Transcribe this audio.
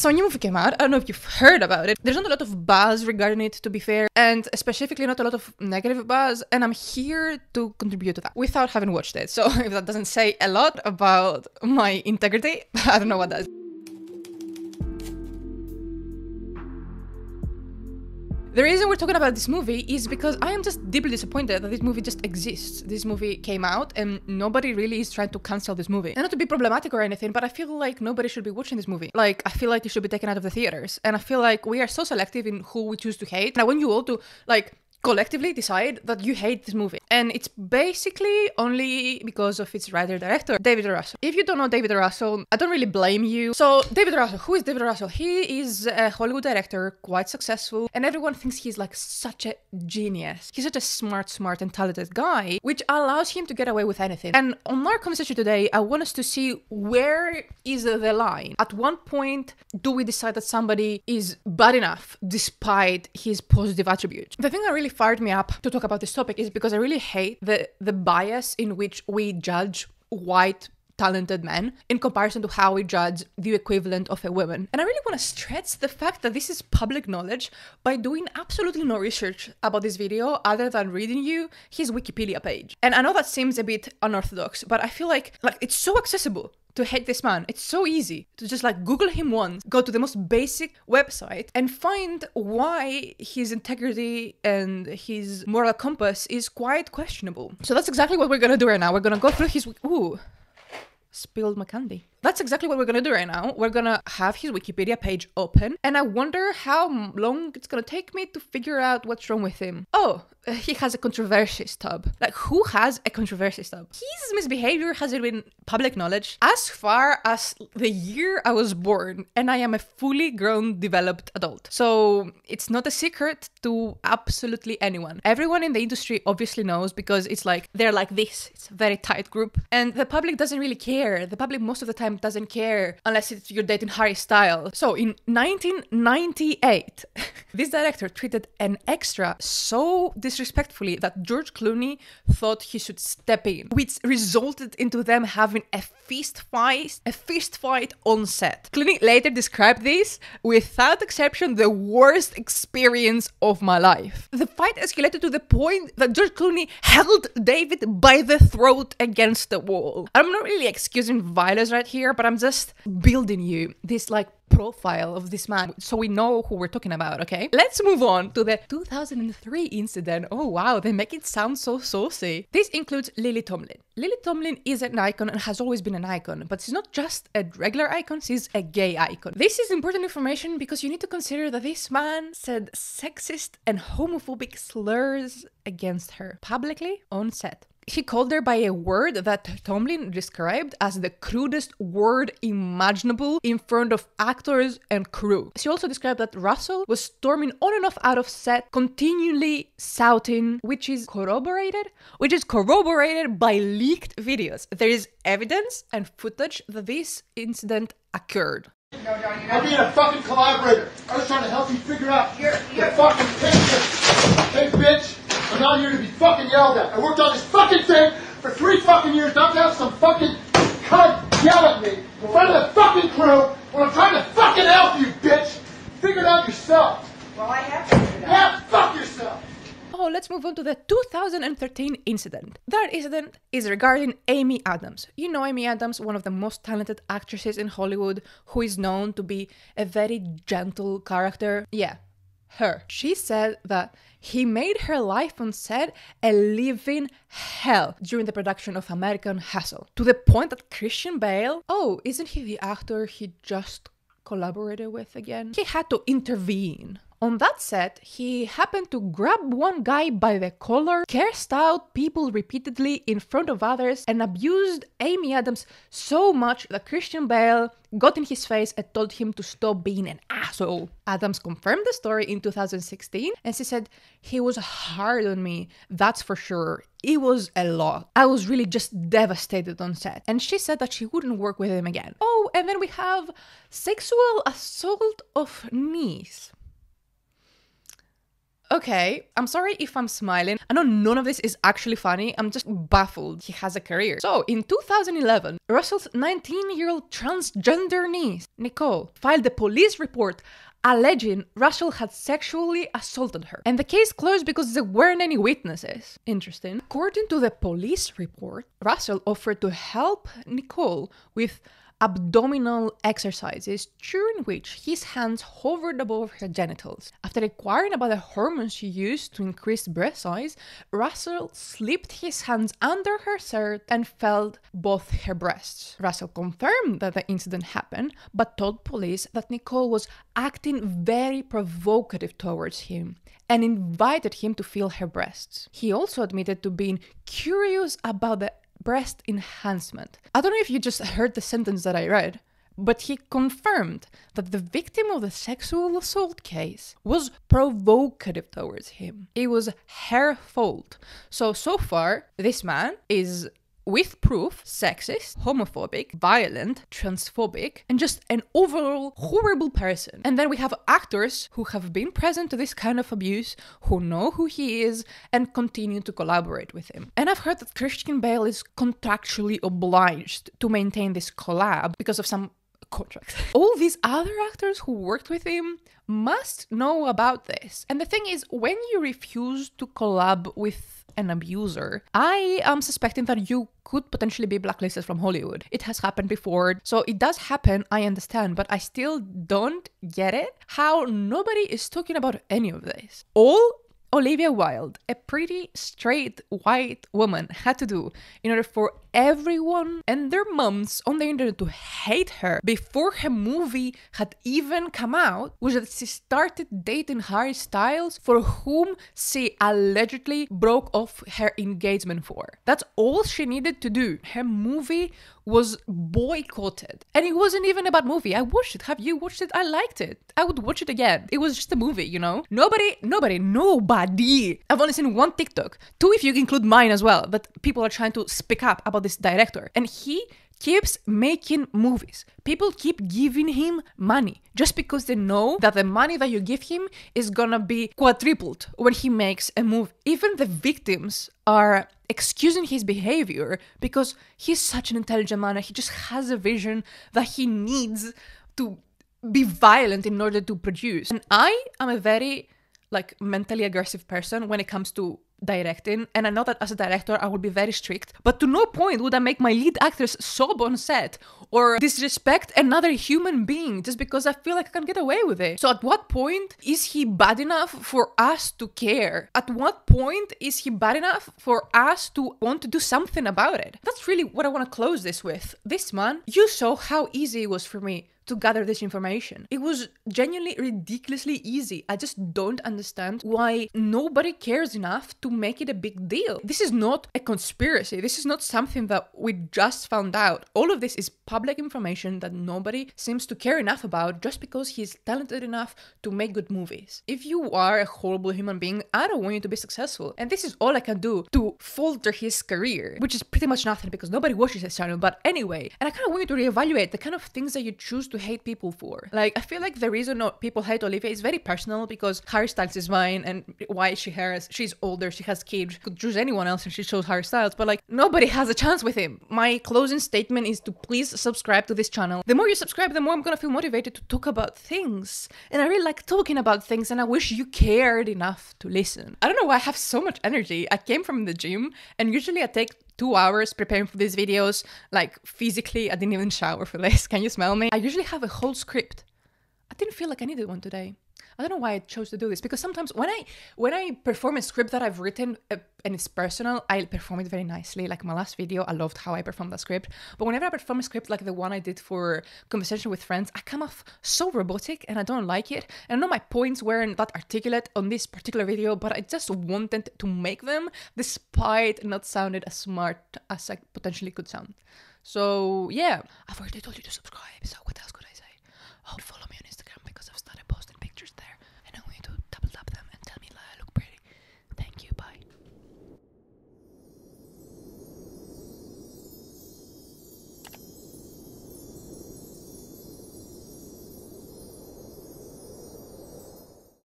So a new movie came out. I don't know if you've heard about it. There's not a lot of buzz regarding it, to be fair, and specifically not a lot of negative buzz, and I'm here to contribute to that without having watched it. So if that doesn't say a lot about my integrity, I don't know what does. The reason we're talking about this movie is because I am just deeply disappointed that this movie just exists. This movie came out and nobody really is trying to cancel this movie. And not to be problematic or anything, but I feel like nobody should be watching this movie. Like, I feel like it should be taken out of the theaters. And I feel like we are so selective in who we choose to hate. And I want you all to, like, collectively decide that you hate this movie. And it's basically only because of its writer-director, David Russel. If you don't know David Russel, I don't really blame you. So David Russel, who is David Russel? He is a Hollywood director, quite successful, and everyone thinks he's like such a genius. He's such a smart and talented guy, which allows him to get away with anything. And on our conversation today, I want us to see where is the line. At one point, do we decide that somebody is bad enough despite his positive attributes? The thing that really fired me up to talk about this topic is because I really hate the bias in which we judge white talented men in comparison to how we judge the equivalent of a woman. And I really want to stress the fact that this is public knowledge by doing absolutely no research about this video other than reading you his Wikipedia page. And I know that seems a bit unorthodox, but I feel like it's so accessible to hate this man. It's so easy to just like Google him once, go to the most basic website and find why his integrity and his moral compass is quite questionable. So that's exactly what we're gonna do right now. We're gonna go through his... Ooh, spilled my candy. That's exactly what we're gonna do right now. We're gonna have his Wikipedia page open, and I wonder how long it's gonna take me to figure out what's wrong with him. Oh, he has a controversy stub. Like, who has a controversy stub? His misbehavior has been public knowledge as far as the year I was born, and I am a fully grown, developed adult. So it's not a secret to absolutely anyone. Everyone in the industry obviously knows because it's like, they're like this. It's a very tight group, and the public doesn't really care. The public most of the time doesn't care unless you're dating Harry Styles. So in 1998, this director treated an extra so disrespectfully that George Clooney thought he should step in, which resulted into them having a fist fight on set. Clooney later described this, without exception, the worst experience of my life. The fight escalated to the point that George Clooney held David by the throat against the wall. I'm not really excusing violence right here, but I'm just building you this like profile of this man so we know who we're talking about, okay? Let's move on to the 2003 incident. Oh wow, they make it sound so saucy. This includes Lily Tomlin. Lily Tomlin is an icon and has always been an icon, but she's not just a regular icon, she's a gay icon. This is important information because you need to consider that this man said sexist and homophobic slurs against her publicly on set. He called her by a word that Tomlin described as the crudest word imaginable in front of actors and crew. She also described that Russell was storming on and off out of set, continually shouting, which is corroborated by leaked videos. There is evidence and footage that this incident occurred. I'm being a fucking collaborator. I was trying to help you figure out your fucking picture. Hey, bitch. I'm not here to be fucking yelled at. I worked on this fucking thing for 3 fucking years, not to have some fucking cunt yell at me in front of the fucking crew when I'm trying to fucking help you, bitch. Figure it out yourself. Well, I have to figure it out. Yeah, fuck yourself. Oh, let's move on to the 2013 incident. That incident is regarding Amy Adams. You know Amy Adams, one of the most talented actresses in Hollywood, who is known to be a very gentle character. Yeah, her. She said that he made her life on set a living hell during the production of American Hustle, to the point that Christian Bale, oh, isn't he the actor he just collaborated with again? He had to intervene. On that set, he happened to grab one guy by the collar, cursed out people repeatedly in front of others, and abused Amy Adams so much that Christian Bale got in his face and told him to stop being an asshole. Adams confirmed the story in 2016, and she said, "He was hard on me, that's for sure. It was a lot. I was really just devastated on set." And she said that she wouldn't work with him again. Oh, and then we have sexual assault of niece. Okay, I'm sorry if I'm smiling. I know none of this is actually funny. I'm just baffled he has a career. So, in 2011, Russell's 19-year-old transgender niece, Nicole, filed a police report alleging Russell had sexually assaulted her. And the case closed because there weren't any witnesses. Interesting. According to the police report, Russell offered to help Nicole with abdominal exercises during which his hands hovered above her genitals. After inquiring about the hormones she used to increase breast size, Russell slipped his hands under her shirt and felt both her breasts. Russell confirmed that the incident happened, but told police that Nicole was acting very provocative towards him and invited him to feel her breasts. He also admitted to being curious about the breast enhancement. I don't know if you just heard the sentence that I read, but he confirmed that the victim of the sexual assault case was provocative towards him. It was her fault. So far, this man is, with proof, sexist, homophobic, violent, transphobic, and just an overall horrible person. And then we have actors who have been present to this kind of abuse, who know who he is, and continue to collaborate with him. And I've heard that Christian Bale is contractually obliged to maintain this collab because of some contract. All these other actors who worked with him must know about this. And the thing is, when you refuse to collab with an abuser, I am suspecting that you could potentially be blacklisted from Hollywood. It has happened before, so it does happen, I understand, but I still don't get it, how nobody is talking about any of this. All Olivia Wilde, a pretty straight white woman, had to do in order for everyone and their mums on the internet to hate her before her movie had even come out was that she started dating Harry Styles, for whom she allegedly broke off her engagement for. That's all she needed to do. Her movie was boycotted. And it wasn't even a bad movie. I watched it. Have you watched it? I liked it. I would watch it again. It was just a movie, you know? Nobody. I've only seen one TikTok. Two if you include mine as well, that people are trying to speak up about this director. And he keeps making movies. People keep giving him money just because they know that the money that you give him is gonna be quadrupled when he makes a movie. Even the victims are excusing his behavior because he's such an intelligent man and he just has a vision that he needs to be violent in order to produce. And I am a very mentally aggressive person when it comes to directing, and I know that as a director I would be very strict, but to no point would I make my lead actors sob on set or disrespect another human being just because I feel like I can get away with it. So at what point is he bad enough for us to care? At what point is he bad enough for us to want to do something about it? That's really what I want to close this with. This man, you saw how easy it was for me to gather this information. It was genuinely ridiculously easy. I just don't understand why nobody cares enough to make it a big deal. This is not a conspiracy. This is not something that we just found out. All of this is public information that nobody seems to care enough about just because he's talented enough to make good movies. If you are a horrible human being, I don't want you to be successful. And this is all I can do to falter his career, which is pretty much nothing because nobody watches his channel. But anyway, and I kind of want you to reevaluate the kind of things that you choose to hate people for. I feel like the reason people hate Olivia is very personal because Harry Styles is mine, and why she's older, she has kids, could choose anyone else and she chose Harry Styles, but nobody has a chance with him. My closing statement is to please subscribe to this channel. The more you subscribe, the more I'm gonna feel motivated to talk about things, and I really like talking about things, and I wish you cared enough to listen. I don't know why I have so much energy. I came from the gym, and usually I take 2 hours preparing for these videos. Physically, I didn't even shower for this. Can you smell me? I usually have a whole script. I didn't feel like I needed one today. I don't know why I chose to do this, because sometimes when I perform a script that I've written and it's personal, I perform it very nicely. Like my last video, I loved how I performed that script. But whenever I perform a script like the one I did for Conversation with Friends, I come off so robotic and I don't like it. And I know my points weren't that articulate on this particular video, but I just wanted to make them despite not sounding as smart as I potentially could sound. So yeah, I've already told you to subscribe, so what else could I say? Oh, follow me on Instagram.